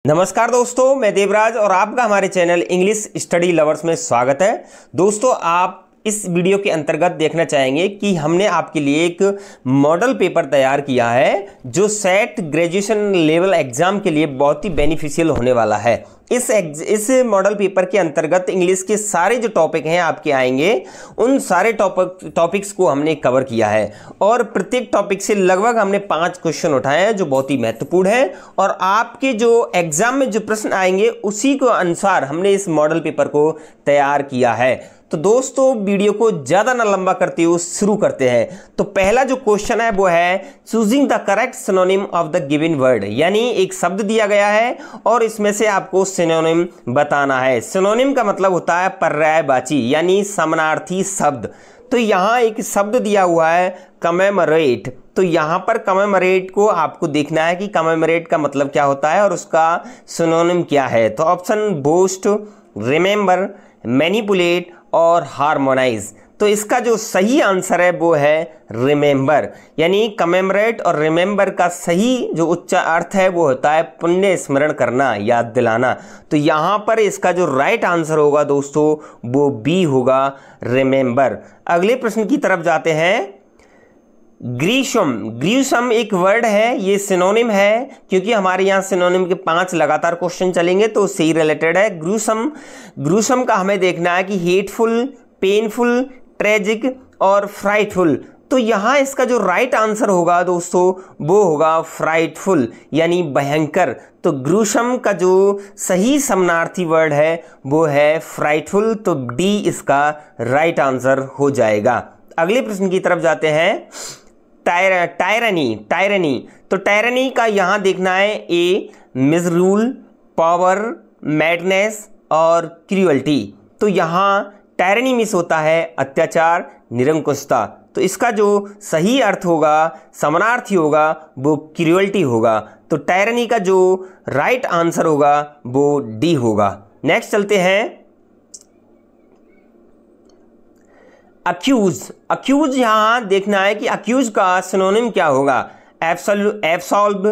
नमस्कार दोस्तों, मैं देवराज और आपका हमारे चैनल इंग्लिश स्टडी लवर्स में स्वागत है। दोस्तों, आप इस वीडियो के अंतर्गत देखना चाहेंगे कि हमने आपके लिए एक मॉडल पेपर तैयार किया है जो सेट ग्रेजुएशन लेवल एग्जाम के लिए बहुत ही बेनिफिशियल होने वाला है। इस मॉडल पेपर के अंतर्गत इंग्लिश के सारे जो टॉपिक हैं आपके आएंगे, उन सारे टॉपिक्स को हमने कवर किया है और प्रत्येक टॉपिक से लगभग हमने 5 क्वेश्चन उठाए हैं जो बहुत ही महत्वपूर्ण है और आपके जो एग्जाम में जो प्रश्न आएंगे उसी के अनुसार हमने इस मॉडल पेपर को तैयार किया है। तो दोस्तों, वीडियो को ज़्यादा ना लंबा करते हुए शुरू करते हैं। तो पहला जो क्वेश्चन है वो है choosing the correct synonym of the given word, यानी एक शब्द दिया गया है और इसमें से आपको सिनोनिम बताना है। सिनोनिम का मतलब होता है पर्यायवाची यानी समानार्थी शब्द। तो यहाँ एक शब्द दिया हुआ है कमेमोरेट। तो यहाँ पर कमेमोरेट को आपको देखना है कि कमेमोरेट का मतलब क्या होता है और उसका सिनोनिम क्या है। तो ऑप्शन बोस्ट, रिमेंबर, मैनिपुलेट और हार्मोनाइज। तो इसका जो सही आंसर है वो है रिमेंबर, यानी कमेमोरेट और रिमेंबर का सही जो उच्च अर्थ है वो होता है पुण्य स्मरण करना, याद दिलाना। तो यहाँ पर इसका जो राइट आंसर होगा दोस्तों वो बी होगा, रिमेंबर। अगले प्रश्न की तरफ जाते हैं। ग्रीष्म, ग्रीष्म एक वर्ड है, ये सिनोनिम है क्योंकि हमारे यहाँ सिनोनिम के 5 लगातार क्वेश्चन चलेंगे तो उससे ही रिलेटेड है। ग्रूसम का हमें देखना है कि हेटफुल, पेनफुल, ट्रेजिक और फ्राइटफुल। तो यहाँ इसका जो राइट आंसर होगा दोस्तों वो होगा फ्राइटफुल यानी भयंकर। तो ग्रूसम का जो सही समानार्थी वर्ड है वो है फ्राइटफुल। तो डी इसका राइट आंसर हो जाएगा। अगले प्रश्न की तरफ जाते हैं। टायरनी। तो टायरनी का यहाँ देखना है ए मिसरूल, पावर, मैडनेस और क्रूअल्टी। तो यहाँ टायरनी मिस होता है अत्याचार, निरंकुशता। तो इसका जो सही अर्थ होगा, समानार्थी होगा वो क्रूअल्टी होगा। तो टायरनी का जो राइट आंसर होगा वो डी होगा। नेक्स्ट चलते हैं। अक्यूज यहां देखना है कि अक्यूज का सिनोनिम क्या होगा। Absolve,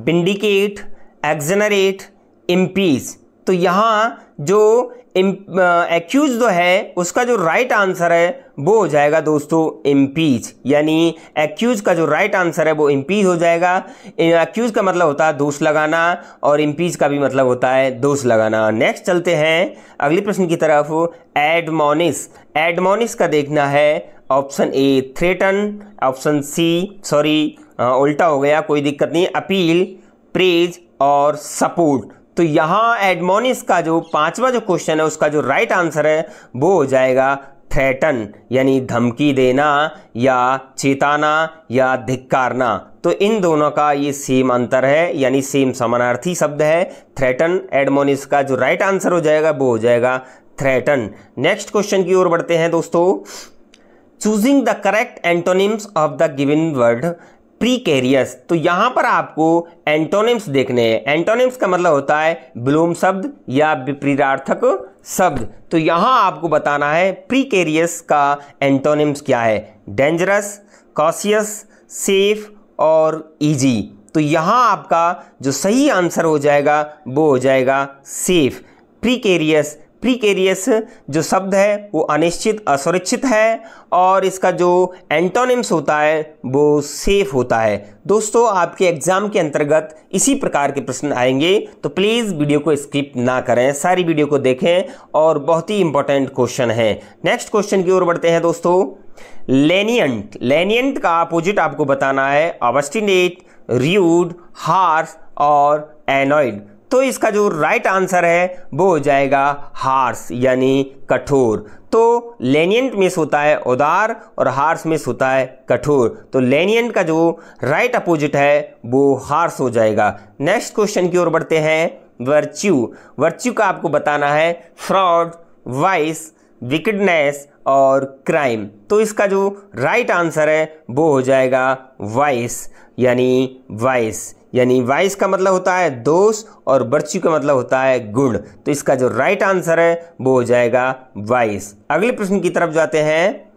vindicate, exonerate, impeach. तो यहां जो एक्यूज जो है उसका जो राइट आंसर है वो हो जाएगा दोस्तों इम्पीच, यानी एक्यूज का जो राइट आंसर है वो इम्पीच हो जाएगा। एक्यूज का मतलब होता है दोष लगाना और इम्पीच का भी मतलब होता है दोष लगाना। नेक्स्ट चलते हैं अगले प्रश्न की तरफ। एडमोनिश का देखना है option A threaten, option C उल्टा हो गया, कोई दिक्कत नहीं, अपील, प्रेज और सपोर्ट। तो यहाँ एडमोनिश का जो 5वां जो क्वेश्चन है उसका जो राइट आंसर है वो हो जाएगा थ्रेटन, यानी धमकी देना या चेताना या धिक्कारना। तो इन दोनों का ये सेम अंतर है, यानी सेम समानार्थी शब्द है। थ्रेटन, एडमोनिश का जो राइट आंसर हो जाएगा वो हो जाएगा थ्रेटन। नेक्स्ट क्वेश्चन की ओर बढ़ते हैं दोस्तों। Choosing the correct antonyms of the given word precarious. तो यहां पर आपको एंटोनिम्स देखने हैं। एंटोनिम्स का मतलब होता है विलोम शब्द या विपरीतार्थक शब्द। तो यहां आपको बताना है प्रीकेरियस का एंटोनिम्स क्या है। डेंजरस, कॉशियस, सेफ और इजी। तो यहां आपका जो सही आंसर हो जाएगा वो हो जाएगा सेफ। प्रीकेरियस जो शब्द है वो अनिश्चित, असुरक्षित है और इसका जो एंटोनिम्स होता है वो सेफ होता है। दोस्तों, आपके एग्जाम के अंतर्गत इसी प्रकार के प्रश्न आएंगे तो प्लीज़ वीडियो को स्किप ना करें, सारी वीडियो को देखें और बहुत ही इंपॉर्टेंट क्वेश्चन है। नेक्स्ट क्वेश्चन की ओर बढ़ते हैं दोस्तों। लेनियंट का अपोजिट आपको बताना है ऑब्स्टिनेट, र्यूड, हार्श और एनॉयड। तो इसका जो राइट आंसर है वो हो जाएगा हार्श, यानी कठोर। तो लेनियंट मिस होता है उदार और हार्श मिस होता है कठोर। तो लेनियंट का जो राइट अपोजिट है वो हार्श हो जाएगा। नेक्स्ट क्वेश्चन की ओर बढ़ते हैं। वर्च्यू का आपको बताना है फ्रॉड, वाइस, विकेडनेस और क्राइम। तो इसका जो राइट आंसर है वो हो जाएगा वाइस, यानी वाइस का मतलब होता है दोष और वर्च्यू का मतलब होता है गुण। तो इसका जो राइट आंसर है वो हो जाएगा वाइस। अगले प्रश्न की तरफ जाते हैं।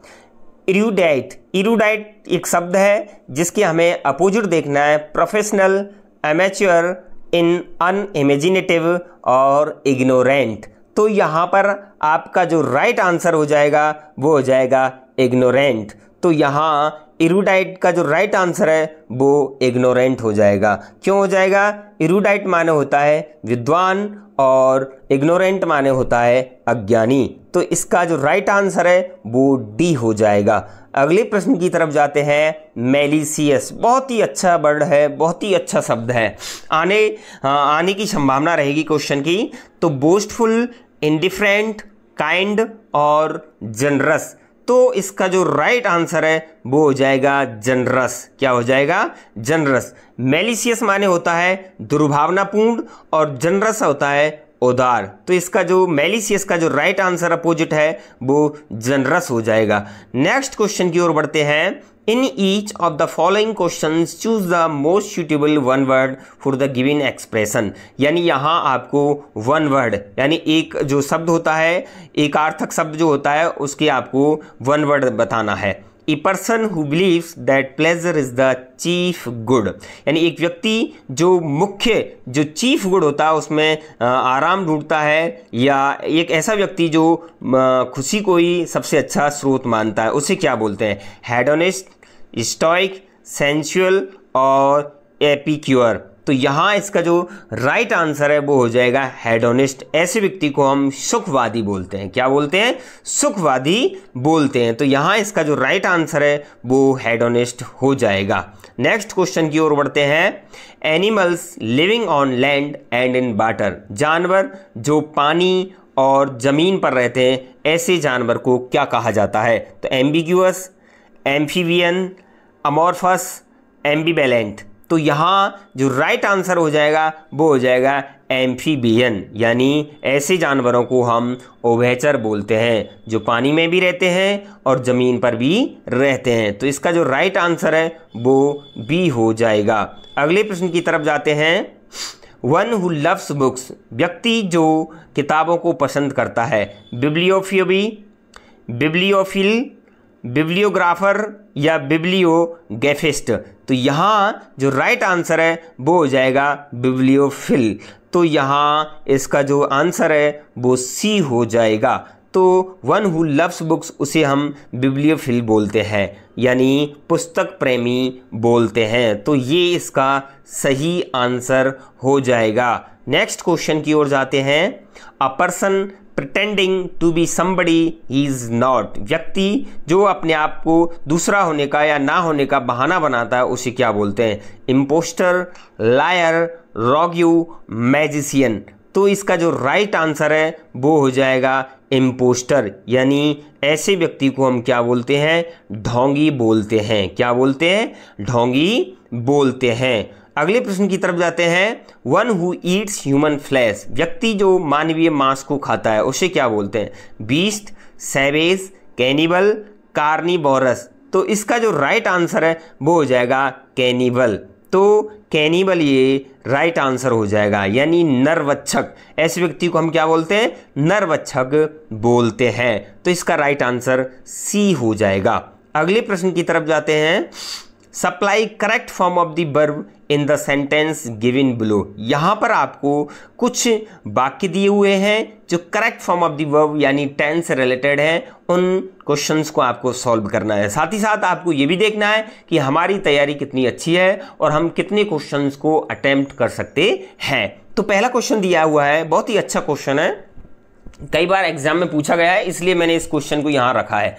इरूडाइट एक शब्द है जिसके हमें अपोजिट देखना है प्रोफेशनल, एमेच्योर, इन अनइमेजिनेटिव और इग्नोरेंट। तो यहाँ पर आपका जो राइट आंसर हो जाएगा वो हो जाएगा इग्नोरेंट। तो यहाँ इरूडाइट का जो राइट आंसर है वो इग्नोरेंट हो जाएगा। क्यों हो जाएगा? इरूडाइट माने होता है विद्वान और इग्नोरेंट माने होता है अज्ञानी। तो इसका जो राइट आंसर है वो डी हो जाएगा। अगले प्रश्न की तरफ जाते हैं। मैलिशियस बहुत ही अच्छा वर्ड है, बहुत ही अच्छा शब्द है, आने की संभावना रहेगी क्वेश्चन की। तो बोस्टफुल, इंडिफरेंट, काइंड और जनरस। तो इसका जो राइट आंसर है वो हो जाएगा जनरस। क्या हो जाएगा? जनरस। मैलिशियस माने होता है दुर्भावनापूर्ण और जनरस होता है उदार। तो इसका जो मैलिशियस का जो राइट आंसर अपोजिट है वो जनरस हो जाएगा। नेक्स्ट क्वेश्चन की ओर बढ़ते हैं। In each of the following questions choose the most suitable one word for the given expression. यानी यहाँ आपको वन वर्ड यानी एक जो शब्द होता है, एक अर्थक शब्द जो होता है उसके आपको वन वर्ड बताना है। A person who believes that pleasure is the chief good. यानी एक व्यक्ति जो मुख्य जो चीफ गुड होता है उसमें आराम ढूंढता है, या एक ऐसा व्यक्ति जो खुशी को ही सबसे अच्छा स्रोत मानता है, उसे क्या बोलते हैं? हेडोनिस्ट, स्टोइक, सेंसुअल और एपिक्योर। तो यहाँ इसका जो राइट आंसर है वो हो जाएगा हेडोनिस्ट। ऐसे व्यक्ति को हम सुखवादी बोलते हैं। क्या बोलते हैं? सुखवादी बोलते हैं। तो यहाँ इसका जो राइट आंसर है वो हेडोनिस्ट हो जाएगा। नेक्स्ट क्वेश्चन की ओर बढ़ते हैं। Animals living on land and in water. जानवर जो पानी और जमीन पर रहते हैं, ऐसे जानवर को क्या कहा जाता है? तो एम्बिग्यूअस, एम्फीबियन, अमॉर्फस, एम्बिवेलेंट। तो यहाँ जो राइट आंसर हो जाएगा वो हो जाएगा एम्फीबियन। यानी ऐसे जानवरों को हम उभयचर बोलते हैं, जो पानी में भी रहते हैं और ज़मीन पर भी रहते हैं। तो इसका जो राइट आंसर है वो बी हो जाएगा। अगले प्रश्न की तरफ जाते हैं। One who loves books. व्यक्ति जो किताबों को पसंद करता है। बिब्लियोफिली, बिब्लियोफिल, बिब्लियोग्राफर या बिब्लियोग्राफिस्ट। तो यहाँ जो राइट आंसर है वो हो जाएगा बिब्लियोफिल। तो यहाँ इसका जो आंसर है वो सी हो जाएगा। तो वन हु लव्स बुक्स उसे हम बिब्लियोफिल बोलते हैं, यानी पुस्तक प्रेमी बोलते हैं। तो ये इसका सही आंसर हो जाएगा। नेक्स्ट क्वेश्चन की ओर जाते हैं। A person pretending to be somebody he is not. व्यक्ति जो अपने आप को दूसरा होने का या ना होने का बहाना बनाता है उसे क्या बोलते हैं? Impostor, liar, rogue, magician. तो इसका जो राइट आंसर है वो हो जाएगा इम्पोस्टर। यानी ऐसे व्यक्ति को हम क्या बोलते हैं? ढोंगी बोलते हैं। क्या बोलते हैं? ढोंगी बोलते हैं। अगले प्रश्न की तरफ जाते हैं। One who Yeats human flesh. व्यक्ति जो मानवीय मांस को खाता है उसे क्या बोलते हैं? Beast, savage, cannibal, carnivorous. तो इसका जो राइट आंसर है वो हो जाएगा कैनिबल। तो कैनिबल ये राइट आंसर हो जाएगा, यानी नरभक्षक। ऐसे व्यक्ति को हम क्या बोलते हैं? नरभक्षक बोलते हैं। तो इसका राइट आंसर सी हो जाएगा। अगले प्रश्न की तरफ जाते हैं। Supply correct form of the verb in the sentence given below. यहाँ पर आपको कुछ वाक्य दिए हुए हैं जो correct form of the verb यानी टेंस से रिलेटेड है। उन क्वेश्चंस को आपको सॉल्व करना है। साथ ही साथ आपको ये भी देखना है कि हमारी तैयारी कितनी अच्छी है और हम कितने क्वेश्चंस को अटेम्प्ट कर सकते हैं। तो पहला क्वेश्चन दिया हुआ है, बहुत ही अच्छा क्वेश्चन है, कई बार एग्जाम में पूछा गया है, इसलिए मैंने इस क्वेश्चन को यहाँ रखा है।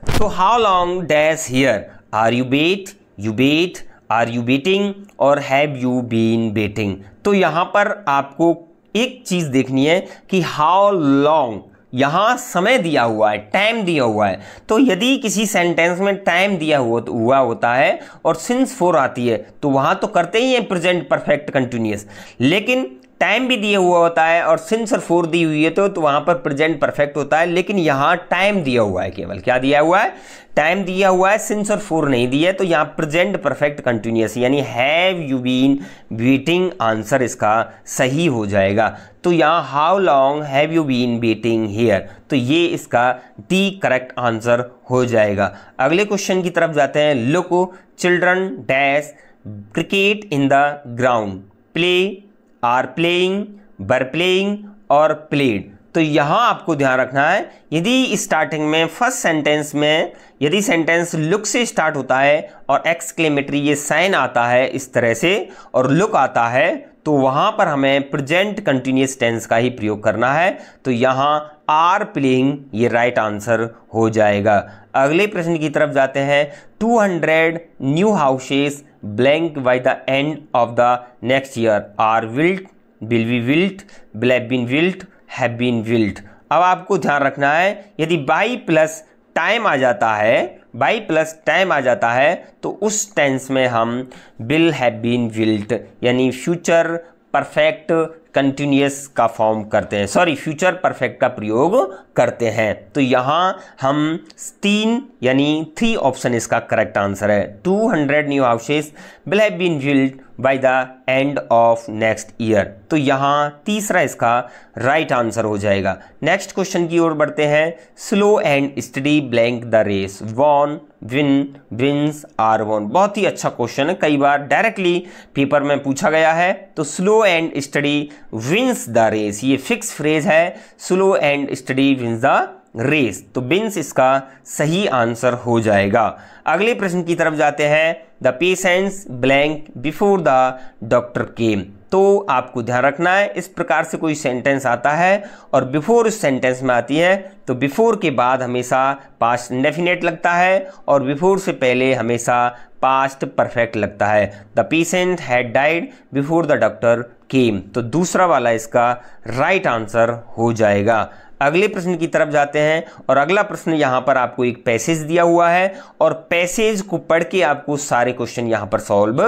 तो how long dash here, are you wait, you wait, are you waiting और हैव यू बीन बेटिंग। तो यहाँ पर आपको एक चीज़ देखनी है कि हाउ लॉन्ग, यहाँ समय दिया हुआ है, टाइम दिया हुआ है। तो यदि किसी सेंटेंस में टाइम दिया हुआ होता है और सिंस फोर आती है तो वहाँ तो करते ही है प्रेजेंट परफेक्ट कंटिन्यूअस, लेकिन टाइम भी दिया हुआ होता है और सिंस और फोर दी हुई है तो वहाँ पर प्रेजेंट परफेक्ट होता है। लेकिन यहाँ टाइम दिया हुआ है, केवल क्या दिया हुआ है? टाइम दिया हुआ है, सिंस और फोर नहीं दिया है। तो यहाँ प्रेजेंट परफेक्ट कंटिन्यूअस यानी have you been waiting answer इसका सही हो जाएगा। तो यहाँ how long have you been waiting here, तो ये इसका डी करेक्ट आंसर हो जाएगा। अगले क्वेश्चन की तरफ जाते हैं। Look children dash cricket in the ground, play are playing, were playing और प्लेड। तो यहाँ आपको ध्यान रखना है, यदि स्टार्टिंग में फर्स्ट सेंटेंस में यदि सेंटेंस लुक से स्टार्ट होता है और एक्सक्लेमेटरी ये साइन आता है इस तरह से और लुक आता है, तो वहाँ पर हमें प्रेजेंट कंटिन्यूअस टेंस का ही प्रयोग करना है। तो यहाँ आर प्लेइंग ये राइट आंसर हो जाएगा। अगले प्रश्न की तरफ जाते हैं। 200 new houses blank by the end of the next year are built, will be built, will have been built, have been built. अब आपको ध्यान रखना है, यदि बाई प्लस टाइम आ जाता है, बाई प्लस टाइम आ जाता है, तो उस टेंस में हम विल हैव बीन बिल्ट यानी फ्यूचर परफेक्ट कंटिन्यूअस का फॉर्म करते हैं, सॉरी फ्यूचर परफेक्ट का प्रयोग करते हैं। तो यहाँ हम 3 यानी 3 ऑप्शन इसका करेक्ट आंसर है। 200 new houses will have been built by the end of next year. तो यहाँ तीसरा इसका राइट आंसर हो जाएगा। नेक्स्ट क्वेश्चन की ओर बढ़ते हैं। Slow and steady blank the race, won, win, wins, are won. बहुत ही अच्छा क्वेश्चन है, कई बार डायरेक्टली पेपर में पूछा गया है। तो slow and steady wins the race, ये फिक्स फ्रेज है, slow and steady wins the race. तो विंस इसका सही आंसर हो जाएगा। अगले प्रश्न की तरफ जाते हैं। The patients blank before the doctor केम। तो आपको ध्यान रखना है, इस प्रकार से कोई सेंटेंस आता है और बिफोर उस सेंटेंस में आती है, तो बिफोर के बाद हमेशा पास्ट इंडेफिनेट लगता है और बिफोर से पहले हमेशा पास्ट परफेक्ट लगता है। The patient had died before the doctor केम। तो दूसरा वाला इसका राइट आंसर हो जाएगा। अगले प्रश्न की तरफ जाते हैं और अगला प्रश्न यहाँ पर आपको एक पैसेज दिया हुआ है और पैसेज को पढ़ के आपको सारे क्वेश्चन यहाँ पर सॉल्व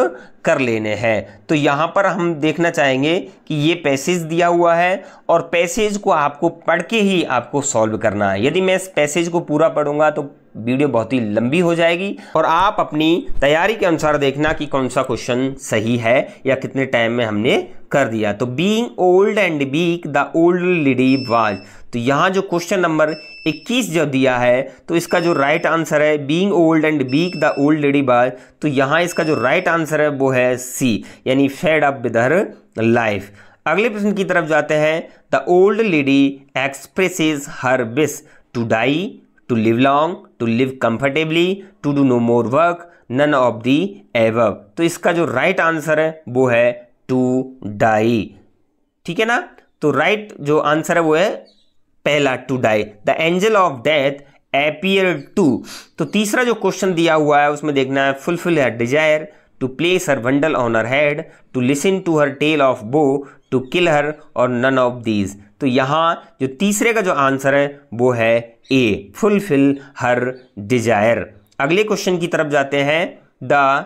कर लेने हैं। तो यहाँ पर हम देखना चाहेंगे कि ये पैसेज दिया हुआ है और पैसेज को आपको पढ़ के ही आपको सॉल्व करना है। यदि मैं इस पैसेज को पूरा पढ़ूंगा तो वीडियो बहुत ही लंबी हो जाएगी और आप अपनी तैयारी के अनुसार देखना कि कौन सा क्वेश्चन सही है या कितने टाइम में हमने कर दिया। तो being old and weak the old lady was. तो यहाँ जो क्वेश्चन नंबर 21 जो दिया है, तो इसका जो राइट आंसर है being old and weak the old lady was. तो यहाँ इसका जो राइट आंसर है वो है सी, यानी fed up with her life. अगले प्रश्न की तरफ जाते हैं। The old lady expresses her wish to die, to live long, to live comfortably, to do no more work, none of the above। तो इसका जो राइट आंसर है वो है to die। ठीक है ना। तो राइट जो आंसर है वो है पहला to die। The angel of death appeared to। तो तीसरा जो क्वेश्चन दिया हुआ है उसमें देखना है fulfill her desire, to place her bundle on her head, to listen to her tale of woe, to kill her और none of these। तो यहाँ जो तीसरे का जो आंसर है वो है ए, फुलफिल हर डिजायर। अगले क्वेश्चन की तरफ जाते हैं। The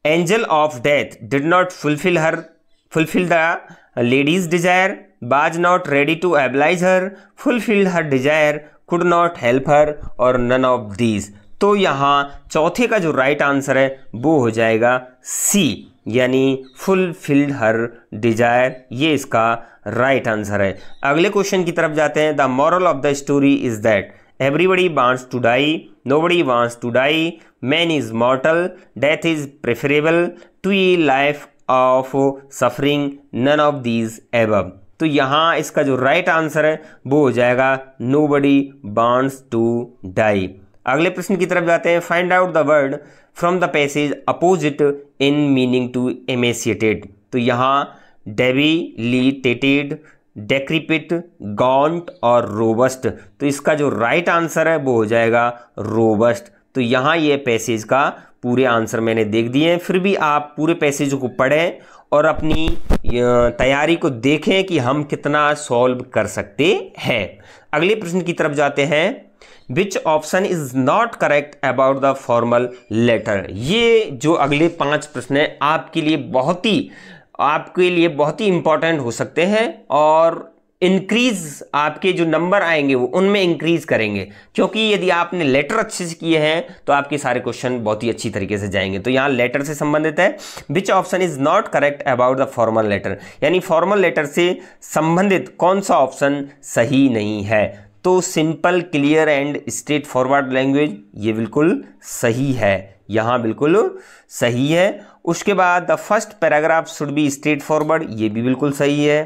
angel of death did not fulfil the lady's desire, was not ready to oblige her, fulfil her desire, could not help her or none of these. तो यहाँ चौथे का जो राइट आंसर है वो हो जाएगा सी, यानी फुलफिल्ड हर डिजायर। ये इसका राइट आंसर है। अगले क्वेश्चन की तरफ जाते हैं। The moral of the story is that everybody wants to die, nobody wants to die, man is mortal, death is preferable to a life of suffering, none of these above. तो यहाँ इसका जो right answer है वो हो जाएगा nobody wants to die. अगले प्रश्न की तरफ जाते हैं। Find out the word from the passage opposite in meaning to emaciated. तो यहाँ डेबिलिटेटेड, डेक्रिपिट, गॉन्ट और रोबस्ट। तो इसका जो राइट आंसर है वो हो जाएगा रोबस्ट। तो यहाँ ये पैसेज का पूरे आंसर मैंने देख दिए हैं, फिर भी आप पूरे पैसेज को पढ़ें और अपनी तैयारी को देखें कि हम कितना सॉल्व कर सकते हैं। अगले प्रश्न की तरफ जाते हैं। Which option is not correct about the formal letter. ये जो अगले 5 प्रश्न है आपके लिए बहुत ही इंपॉर्टेंट हो सकते हैं और इंक्रीज आपके जो नंबर आएंगे वो उनमें इंक्रीज करेंगे, क्योंकि यदि आपने लेटर अच्छे से किए हैं तो आपके सारे क्वेश्चन बहुत ही अच्छी तरीके से जाएंगे। तो यहाँ लेटर से संबंधित है। Which option is not correct about the formal letter, यानी फॉर्मल लेटर से संबंधित कौन सा ऑप्शन सही नहीं है। तो simple, clear and straightforward language, ये बिल्कुल सही है, यहाँ बिल्कुल सही है। उसके बाद the first paragraph should be straightforward, ये भी बिल्कुल सही है।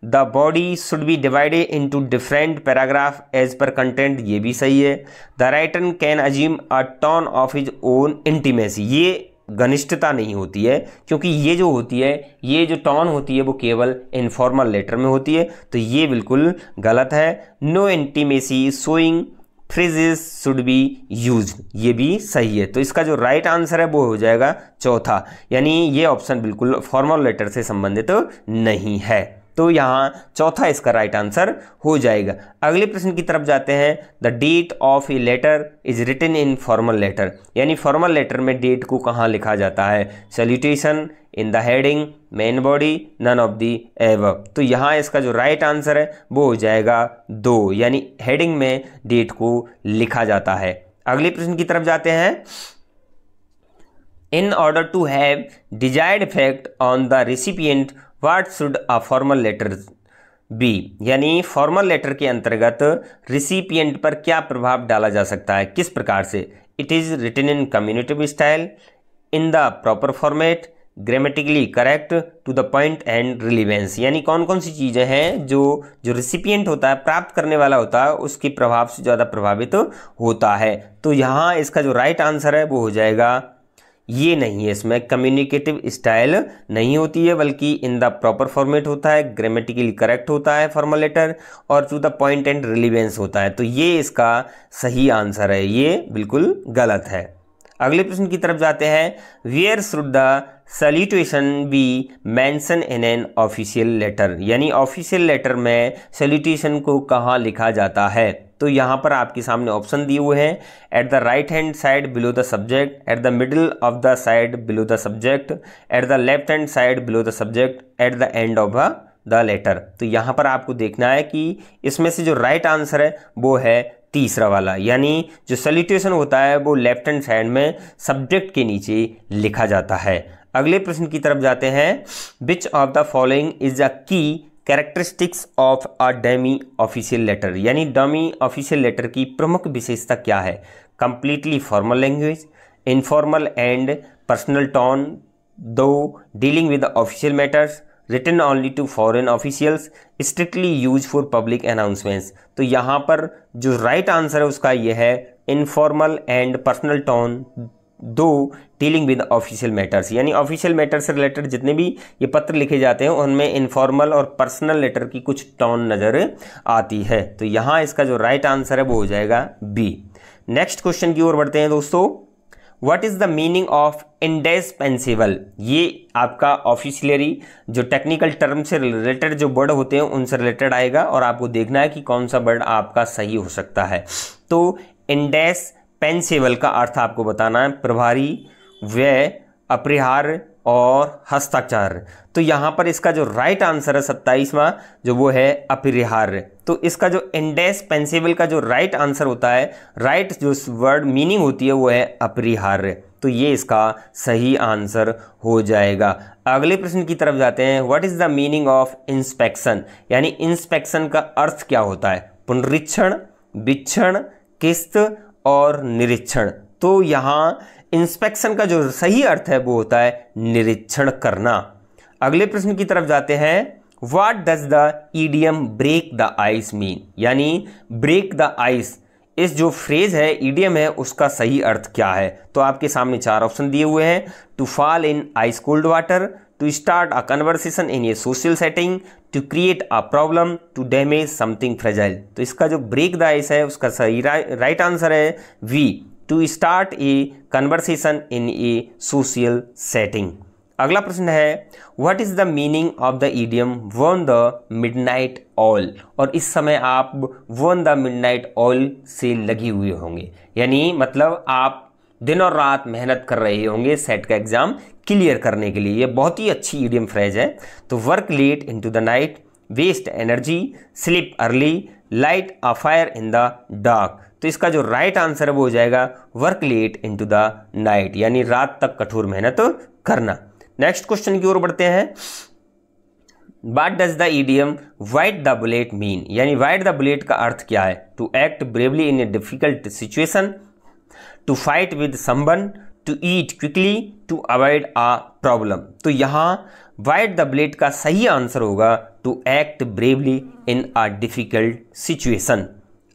The body should be divided into different paragraph as per content, ये भी सही है। The writer can assume a tone of his own intimacy, ये घनिष्ठता नहीं होती है, क्योंकि ये जो होती है, ये जो टोन होती है वो केवल इनफॉर्मल लेटर में होती है, तो ये बिल्कुल गलत है। No intimacy showing phrases should be use, ये भी सही है। तो इसका जो राइट आंसर है वो हो जाएगा चौथा, यानी ये ऑप्शन बिल्कुल फॉर्मल लेटर से संबंधित नहीं है, तो यहाँ चौथा इसका राइट आंसर हो जाएगा। अगले प्रश्न की तरफ जाते हैं। The date of a letter is written in formal letter, यानी फॉर्मल लेटर में डेट को कहाँ लिखा जाता है? Salutation, in the heading, main body, none of the above. तो यहाँ इसका जो राइट आंसर है वो हो जाएगा 2, यानी हेडिंग में डेट को लिखा जाता है। अगले प्रश्न की तरफ जाते हैं। In order to have desired effect on the recipient what should a formal letter be, यानी फॉर्मल लेटर के अंतर्गत रिसिपिएंट पर क्या प्रभाव डाला जा सकता है, किस प्रकार से? It is written in communicative style, in the proper format, grammatically correct, to the point and relevance, यानी कौन कौन सी चीज़ें हैं जो रिसिपिएंट होता है, प्राप्त करने वाला होता है, उसके प्रभाव से ज़्यादा प्रभावित होता है। तो यहाँ इसका जो राइट आंसर है वो हो जाएगा, ये नहीं है, इसमें कम्युनिकेटिव स्टाइल नहीं होती है, बल्कि इन द प्रॉपर फॉर्मेट होता है, ग्रामेटिकली करेक्ट होता है फॉर्मल लेटर, और to the point and relevance होता है। तो ये इसका सही आंसर है, ये बिल्कुल गलत है। अगले प्रश्न की तरफ जाते हैं। Where should the salutation be mention in an official letter, यानी ऑफिशियल लेटर में सैल्यूटेशन को कहाँ लिखा जाता है? तो यहाँ पर आपके सामने ऑप्शन दिए हुए हैं। At the right hand side below the subject, at the middle of the side below the subject, at the left hand side below the subject, at the end of the letter. तो यहाँ पर आपको देखना है कि इसमें से जो राइट आंसर है वो है तीसरा वाला, यानी जो सैल्यूटेशन होता है वो लेफ्ट हैंड साइड में सब्जेक्ट के नीचे लिखा जाता है। अगले प्रश्न की तरफ जाते हैं। Which of the following is the key characteristics of a dummy official letter, यानी डमी ऑफिशियल लेटर की प्रमुख विशेषता क्या है? Completely formal language, informal and personal tone, दो dealing with official matters, written only to foreign officials, strictly use for public announcements. तो यहाँ पर जो राइट आंसर है उसका ये है इनफॉर्मल एंड पर्सनल टोन, दो डीलिंग विद ऑफिशियल मैटर्स, यानी ऑफिशियल मैटर से रिलेटेड जितने भी ये पत्र लिखे जाते हैं उनमें इनफॉर्मल और पर्सनल लेटर की कुछ टोन नज़र आती है। तो यहाँ इसका जो राइट आंसर है वो हो जाएगा बी। नेक्स्ट क्वेश्चन की ओर बढ़ते हैं दोस्तों। What is the meaning of indispensable? ये आपका ऑफिशियली जो टेक्निकल टर्म से रिलेटेड जो वर्ड होते हैं उनसे रिलेटेड आएगा, और आपको देखना है कि कौन सा वर्ड आपका सही हो सकता है। तो इंडिस्पेंसेबल का अर्थ आपको बताना है प्रभारी, व्यय, अपरिहार्य और हस्ताक्षर। तो यहाँ पर इसका जो राइट आंसर है 27वां, जो वो है अपरिहार्य। तो इसका जो इंडिस्पेंसेबल का जो राइट आंसर होता है, राइट जो वर्ड मीनिंग होती है वो है अपरिहार्य। तो ये इसका सही आंसर हो जाएगा। अगले प्रश्न की तरफ जाते हैं। What is the meaning of inspection, यानी इंस्पेक्शन का अर्थ क्या होता है? पुनरीक्षण, वीक्षण, किस्त और निरीक्षण। तो यहाँ इंस्पेक्शन का जो सही अर्थ है वो होता है निरीक्षण करना। अगले प्रश्न की तरफ जाते हैं। What does the idiom break the ice mean, यानी ब्रेक द आइस, इस जो फ्रेज है ईडियम है उसका सही अर्थ क्या है? तो आपके सामने 4 ऑप्शन दिए हुए हैं। To fall in ice cold water, to start a conversation in a social setting, to create a problem, to damage something fragile. तो इसका जो ब्रेक द आइस है उसका सही राइट आंसर है B, to start a conversation in a social setting. अगला प्रश्न है। What is the meaning of the idiom वन द मिडनाइट ऑयल, और इस समय आप वन द मिडनाइट ऑयल से लगे हुए होंगे, यानी मतलब आप दिन और रात मेहनत कर रहे होंगे सेट का एग्जाम क्लियर करने के लिए। ये बहुत ही अच्छी ईडियम फ्रेज है। तो work late into the night, waste energy, sleep early, light a fire in the dark. तो इसका जो राइट आंसर है वो हो जाएगा work late into the night, यानी रात तक कठोर मेहनत करना। नेक्स्ट क्वेश्चन की ओर बढ़ते हैं। What does the idiom bite the bullet mean? यानी bite the bullet का अर्थ क्या है? To act bravely in a difficult situation, to fight with someone, to eat quickly, to avoid a problem. तो यहाँ bite the bullet का सही answer होगा to act bravely in a difficult situation.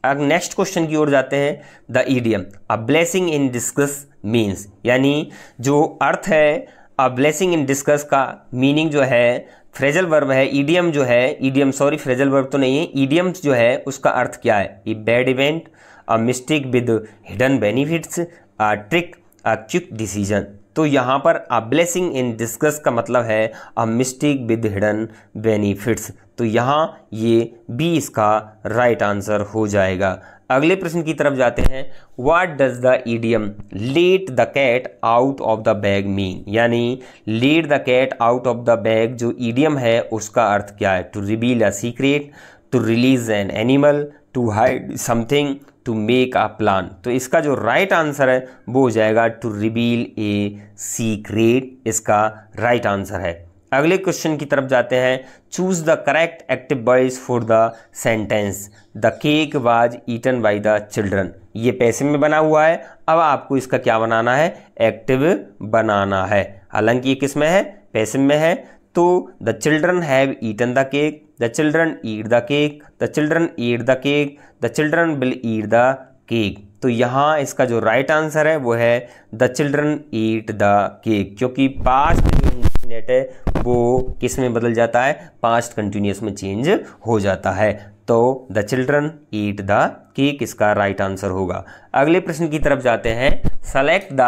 अब next question की ओर जाते हैं. The idiom a blessing in discuss means, यानी जो अर्थ है अ ब्लेसिंग इन डिस्कस का मीनिंग जो है फ्रेजल वर्ब है. ईडियम जो है, ईडियम सॉरी फ्रेजल वर्ब तो नहीं है, ईडियम्स जो है उसका अर्थ क्या है? A bad event, a mistake with hidden benefits, a trick, a quick decision. तो यहाँ पर अ ब्लेसिंग इन डिस्कस का मतलब है a mistake with hidden benefits. तो यहाँ ये बी इसका राइट आंसर हो जाएगा. अगले प्रश्न की तरफ जाते हैं. What does the idiom let the cat out of the bag mean? यानी let the cat out of the bag जो ईडियम है उसका अर्थ क्या है? To reveal a secret, to release an animal, to hide something, to make a plan. तो इसका जो राइट आंसर है वो हो जाएगा टू रिवील ए सीक्रेट. इसका राइट आंसर है. अगले क्वेश्चन की तरफ जाते हैं. Choose the correct active voice for the sentence the cake was eaten by the children. ये पैसिव में बना हुआ है. अब आपको इसका क्या बनाना है? एक्टिव बनाना है. हालांकि ये किस में है? पैसिव में है. तो the children have eaten the cake, the children eat the cake, the children eat the cake, the children will eat the cake. तो यहाँ इसका जो राइट आंसर है वो है the children eat the cake, क्योंकि पास्ट जो इंडेफिनिट है वो किस में बदल जाता है? पास्ट कंटिन्यूअस में चेंज हो जाता है. तो the children eat the cake इसका राइट आंसर होगा. अगले प्रश्न की तरफ जाते हैं. Select the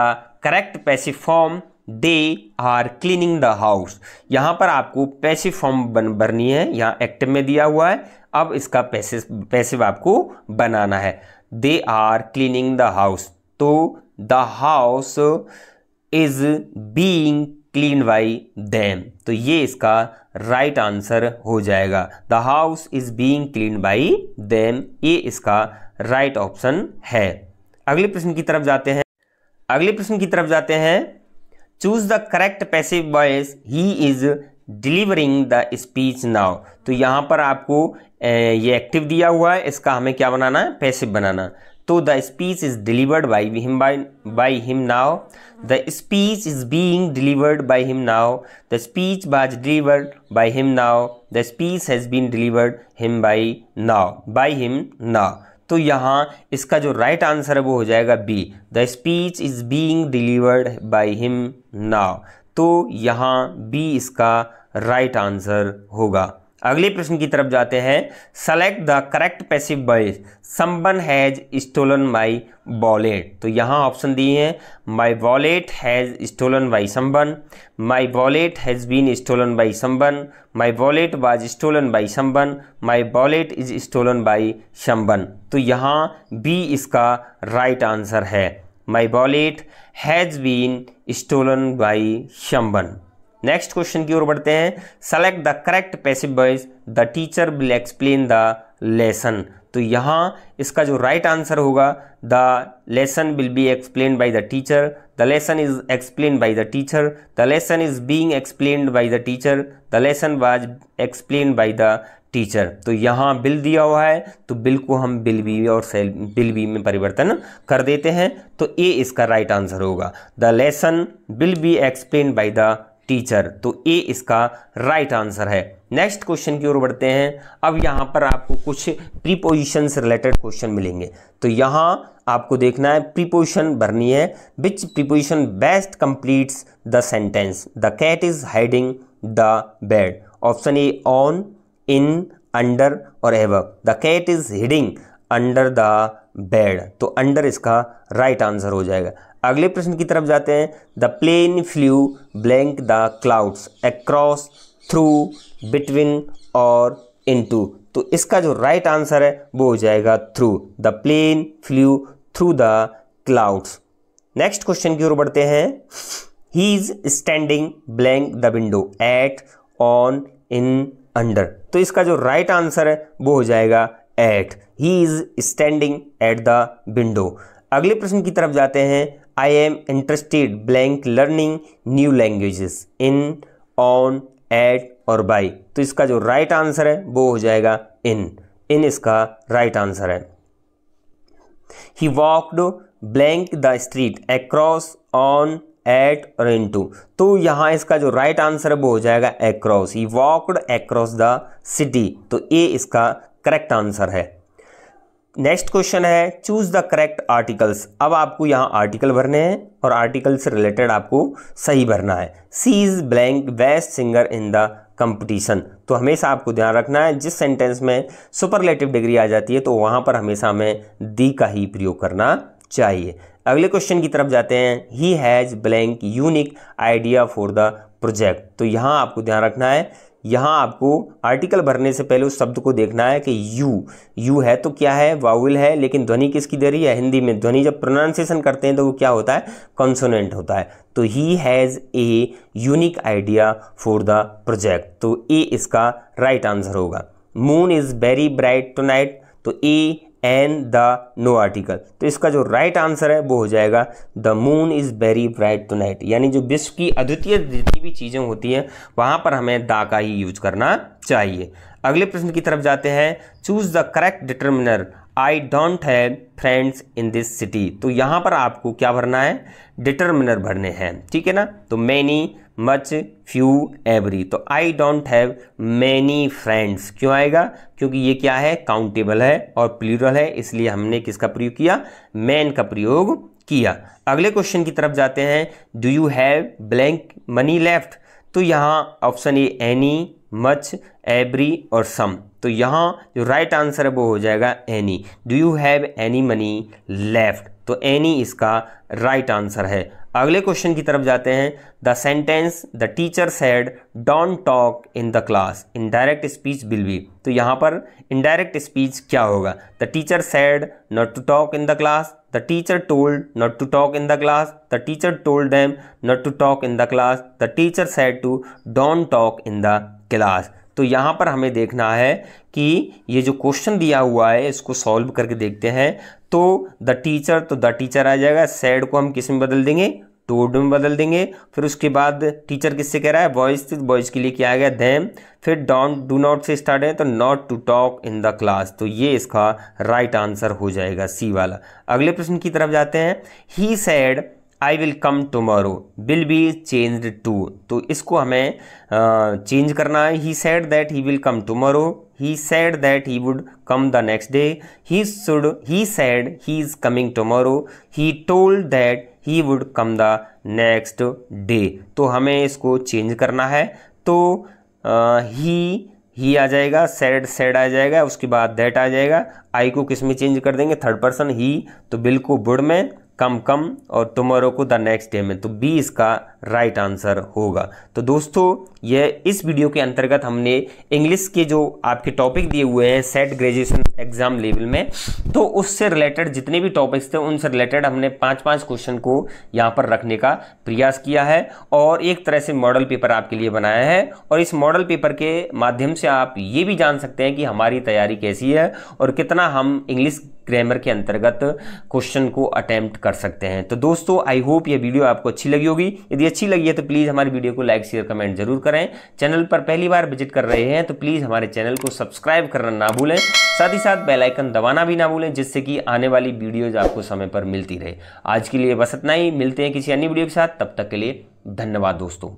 correct passive form they are cleaning the house. यहाँ पर आपको पैसिव फॉर्म भरनी है. यहाँ एक्टिव में दिया हुआ है. अब इसका पैसिव आपको बनाना है. They are cleaning the house. तो the house is being clean by them. तो ये इसका राइट आंसर हो जाएगा. The house is being clean by them. ये इसका राइट ऑप्शन है. अगले प्रश्न की तरफ जाते हैं. Choose the correct passive voice he is delivering the speech now. तो यहाँ पर आपको ये एक्टिव दिया हुआ है. इसका हमें क्या बनाना है? पैसिव बनाना. तो the speech is delivered by him now. The speech is being delivered by him now. The speech was delivered by him now. The speech has been delivered by him now. तो यहाँ इसका जो right answer है वो हो जाएगा B. The speech is being delivered by him now. तो यहाँ बी इसका राइट आंसर होगा. अगले प्रश्न की तरफ जाते हैं. Select the correct passive voice someone has stolen my wallet. तो यहाँ ऑप्शन दिए हैं. My wallet has stolen by someone, my wallet has been stolen by someone, my wallet was stolen by someone, my wallet is stolen by someone. तो यहाँ B इसका right answer है. My wallet has been stolen by someone. Next question की ओर बढ़ते हैं. Select the correct passive voice the teacher will explain the lesson. तो यहाँ इसका जो राइट आंसर होगा the lesson will be explain by the teacher, the lesson is explain by the teacher, the lesson is being explained by the teacher, the lesson was explain by the teacher. तो यहाँ bill दिया हुआ है तो bill को हम bill B और bill B में परिवर्तन कर देते हैं. तो ए इसका राइट आंसर होगा. The lesson will be explain by the teacher. तो ए इसका राइट आंसर है. नेक्स्ट क्वेश्चन की ओर बढ़ते हैं. अब यहाँ पर आपको कुछ प्रीपोजिशन से रिलेटेड क्वेश्चन मिलेंगे. तो यहाँ आपको देखना है प्रीपोजिशन भरनी है. Which preposition best completes the sentence the cat is hiding the bed. Option A on, in, under और above. The cat is hiding under the bed. तो अंडर इसका राइट आंसर हो जाएगा. अगले प्रश्न की तरफ जाते हैं. The plane flew blank the clouds across, through, between और इनटू. तो इसका जो राइट आंसर है वो हो जाएगा through. The plane flew through the clouds. Next question की ओर बढ़ते हैं. He is standing blank the window at, on, in, under. तो इसका जो राइट आंसर है वो हो जाएगा at. He is standing at the window. अगले प्रश्न की तरफ जाते हैं. I am interested blank learning new languages in, on, at और बाई। तो इसका जो राइट आंसर है वो हो जाएगा इन। इन इसका राइट आंसर है। He walked blank the street across on at और इनटू। तो यहाँ इसका जो राइट आंसर है वो हो जाएगा across. He walked across the city. तो ए इसका करेक्ट आंसर है। नेक्स्ट क्वेश्चन है चूज द करेक्ट आर्टिकल्स। अब आपको यहाँ आर्टिकल भरने हैं और आर्टिकल से रिलेटेड आपको सही भरना है। She is blank best singer in the competition. तो हमेशा आपको ध्यान रखना है जिस सेंटेंस में सुपरलेटिव डिग्री आ जाती है तो वहाँ पर हमेशा हमें दी का ही प्रयोग करना चाहिए। अगले क्वेश्चन की तरफ जाते हैं। He has blank unique idea for the project. तो यहाँ आपको ध्यान रखना है, यहाँ आपको आर्टिकल भरने से पहले उस शब्द को देखना है कि यू है तो क्या है, वाउल है, लेकिन ध्वनि किसकी दे रही है, हिंदी में ध्वनि जब प्रोनाउंसिएशन करते हैं तो वो क्या होता है, कॉन्सोनेंट होता है। तो he has a unique idea for the project. तो ए इसका राइट आंसर होगा। Moon is very bright tonight. तो a and the no article. तो इसका जो राइट आंसर है वो हो जाएगा the moon is very bright tonight. यानी जो विश्व की अद्वितीय जितनी भी चीज़ें होती हैं वहाँ पर हमें दा का ही यूज करना चाहिए। अगले प्रश्न की तरफ जाते हैं। Choose the correct determiner I don't have friends in this city. तो यहाँ पर आपको क्या भरना है, डिटर्मिनर भरने हैं, ठीक है ना। तो मैनी, मच, फ्यू, एवरी। तो I don't have many friends क्यों आएगा, क्योंकि ये क्या है, काउंटेबल है और प्लूरल है, इसलिए हमने किसका प्रयोग किया, मैन का प्रयोग किया। अगले क्वेश्चन की तरफ जाते हैं। Do you have blank money left. तो यहाँ option A any, much, every और सम। तो यहाँ जो राइट आंसर है वो हो जाएगा any. Do you have any money left. तो एनी इसका राइट आंसर है। अगले क्वेश्चन की तरफ जाते हैं। The sentence the teacher said don't talk in the class indirect speech will be. तो यहाँ पर इनडायरेक्ट स्पीच क्या होगा, the teacher said not to talk in the class, the teacher told not to talk in the class, the teacher told them not to talk in the class, the teacher said to don't talk in the class. तो यहाँ पर हमें देखना है कि ये जो question दिया हुआ है इसको सॉल्व करके देखते हैं। तो द टीचर, तो द टीचर आ जाएगा, सैड को हम किस में बदल देंगे, टोल्ड में बदल देंगे। फिर उसके बाद टीचर किससे कह रहा है, बॉयज, तो बॉयज के लिए क्या आ गया, देम। फिर डोंट, डू नॉट से स्टार्ट है तो not to talk in the class. तो ये इसका राइट आंसर हो जाएगा सी वाला। अगले प्रश्न की तरफ जाते हैं। He said I will come tomorrow will be changed to. तो इसको हमें चेंज करना है। He said that he will come tomorrow, he said that he would come the next day, he said he is coming tomorrow, he told that he would come the next day. तो हमें इसको change करना है। तो ही आ जाएगा, sad आ जाएगा, उसके बाद दैट आ जाएगा। आई को किस में चेंज कर देंगे, थर्ड पर्सन ही, तो बिल को वुड में, कम और टुमारो को द नेक्स्ट डे में। तो बी इसका राइट आंसर होगा। तो दोस्तों ये इस वीडियो के अंतर्गत हमने इंग्लिश के जो आपके टॉपिक दिए हुए हैं सेट ग्रेजुएशन एग्जाम लेवल में, तो उससे रिलेटेड जितने भी टॉपिक्स थे उनसे रिलेटेड हमने 5-5 क्वेश्चन को यहाँ पर रखने का प्रयास किया है और एक तरह से मॉडल पेपर आपके लिए बनाया है। और इस मॉडल पेपर के माध्यम से आप ये भी जान सकते हैं कि हमारी तैयारी कैसी है और कितना हम इंग्लिश ग्रामर के अंतर्गत क्वेश्चन को अटेम्प्ट कर सकते हैं। तो दोस्तों आई होप ये वीडियो आपको अच्छी लगी होगी। यदि अच्छी लगी है तो प्लीज़ हमारी वीडियो को लाइक, शेयर, कमेंट जरूर करें। चैनल पर पहली बार विजिट कर रहे हैं तो प्लीज़ हमारे चैनल को सब्सक्राइब करना ना भूलें, साथ ही साथ बेल आइकन दबाना भी ना भूलें, जिससे कि आने वाली वीडियोज आपको समय पर मिलती रहे। आज के लिए बस इतना ही, मिलते हैं किसी अन्य वीडियो के साथ, तब तक के लिए धन्यवाद दोस्तों।